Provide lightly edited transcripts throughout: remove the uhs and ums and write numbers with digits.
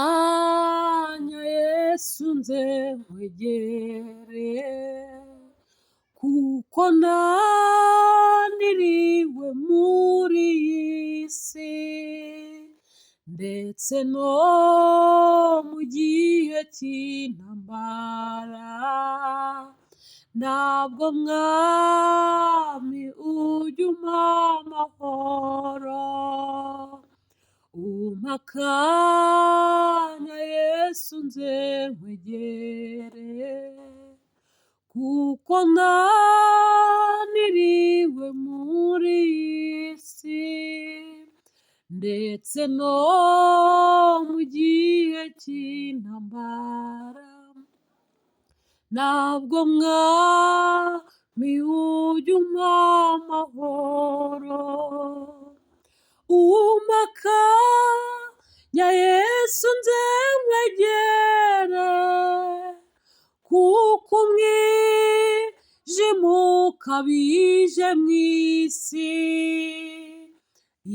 Umpakanya Yesu nze nkwegere, kuko ndaniriwe muri iyi si, ndetse no mu gihe cy'intambara, ntabwo mwami ujya umpa amahoro. Umpakanya Yesu nze nkwegere, kuko ndaniriwe muri iyi si, ndetse no mu gihe cy'intambara, ntabwo mwami ujya umpa amahoro. Umpakanya Yesu nze nkwegere, kuko umwijima ukabije mu isi,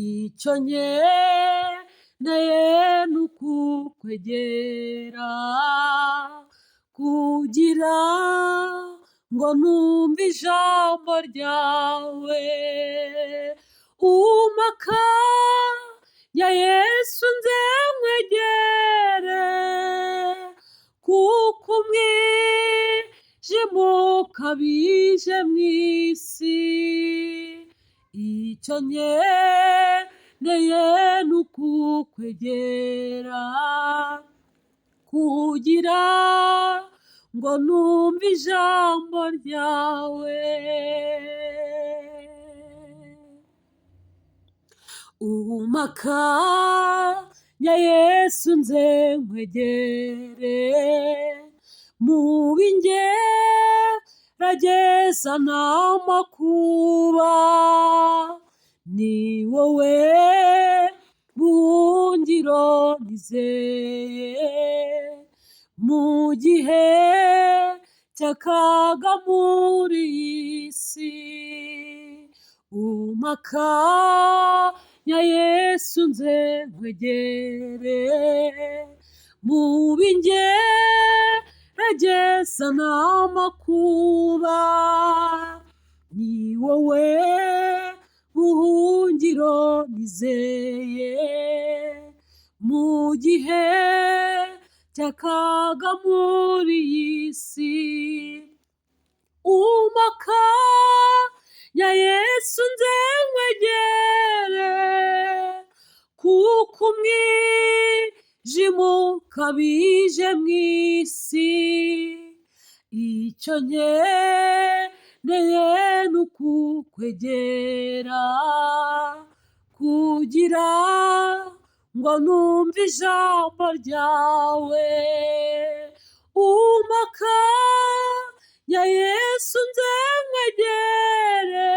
icyo nkeneye ni ukukwegera, kugira ngo numve ijambo ryawe. Umpakanya Yesu nze nkwegere, kuko umwijima ukabije mu isi, icyo nkeneye ni ukukwegera, kugira ngo numve ijambo ryawe. Umpakanya Yesu nze nkwegere, mu b'ingerageza n'amakuba, ni wowe buhungiro nizeye, mu gihe cy'akaga muri iyi si. Umpakanya Yesu nze nkwegere, mu b'ingerageza n'amakuba, ni wowe buhungiro nizeye, mu gihe cy'akaga muri iyi si. Umpakanya Yesu nze nkwegere, kuko umwijima ukabije mu isi, icyo nkeneye ni ukukwegera, kugira ngo numve ijambo ryawe. Umpakanya Yesu nze nkwegere,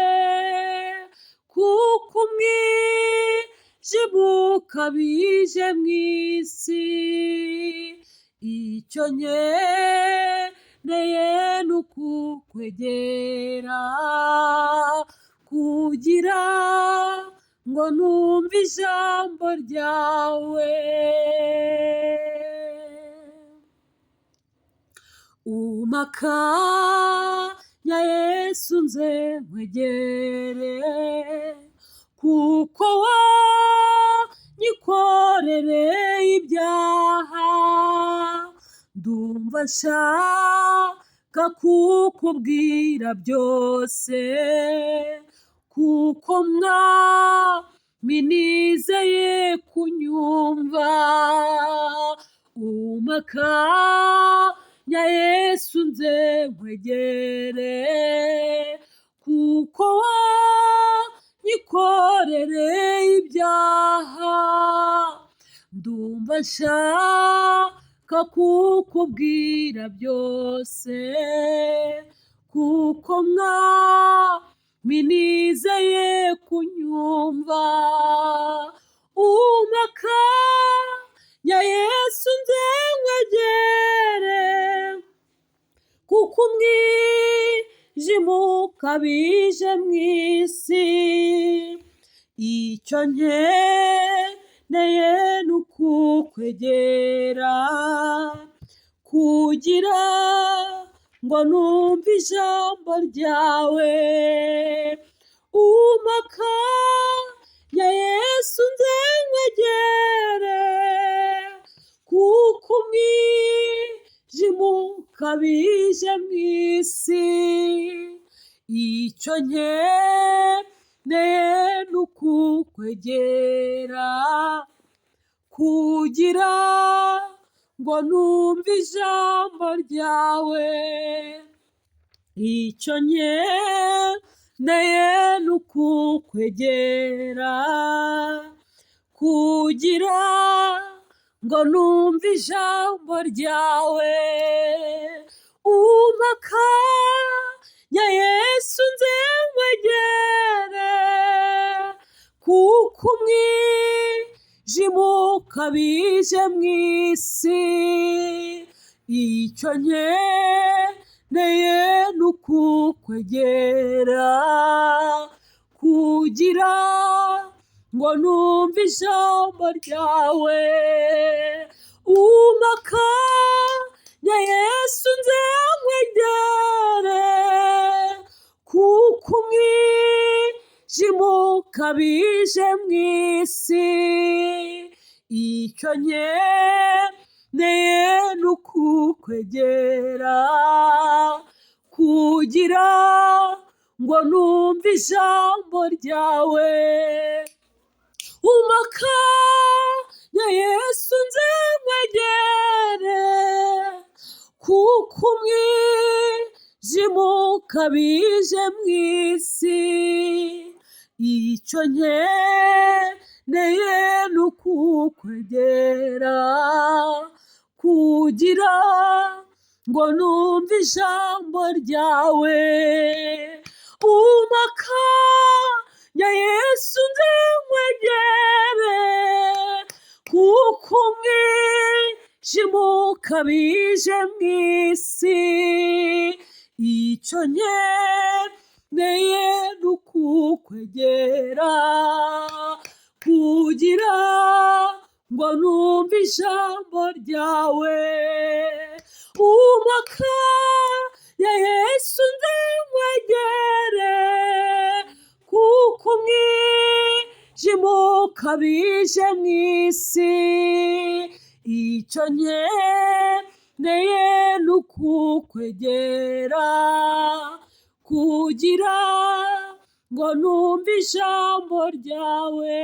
kuko umwijima ukabije mu isi, icyo nkeneye ni ukukwegera, kugira ngo numve ijambo ryawe. Umpakanya Yesu nze nkwegere, kuko wanyikorereye ibyaha, ndumva nshaka kukubwira byose, kuko mwami nizeye kunyumva. Umpakanya Yesu nze nkwegere, kuko wanyikorereye ibyaha, ndumva nshaka kukubwira byose, kuko mwami nizeye kunyumva. Umpakanya Yesu nze nkwegere, kuko umwijima ukabije mu isi, icyo nkeneye neye n'ukukwegera kugira ngo numve ijambo ryawe. Umakanya Yesu nze nkwegere, kuko umwijima ukabije mu isi. Icyo nkeneye n'ukukwegera kugira ngo numve ijambo ryawe. Icyo nkeneye n'ukukwegera kugira ngo numve ijambo ryawe. Umakanya Yesu nze nkwegere, kuko umwijima ukabije mu isi. Icyo nkeneye n'ukukwegera kugira ngo numve ijambo ryawe. Umakanya Yesu nze nkwegere, kuko umwijima ukabije mu isi. Icyo nkeneye n'ukukwegera kugira ngo numve ijambo ryawe. Umakanya Yesu nze nkwegere, kuko umwijima ukabije mu isi. Icyo nkeneye n'ukukwegera kugira ngo numve ijambo ryawe. Umakanya Yesu nze nkwegere, kuko umwijima ukabije mu isi. Icyo nkeneye n'ukukwegera kugira ngo numve ijambo ryawe. Umakanya Yesu nze nkwegere, kuko umwijima ukabije mu isi. Icyo nkeneye n'ukukwegera kugira ngo numve ijambo ryawe.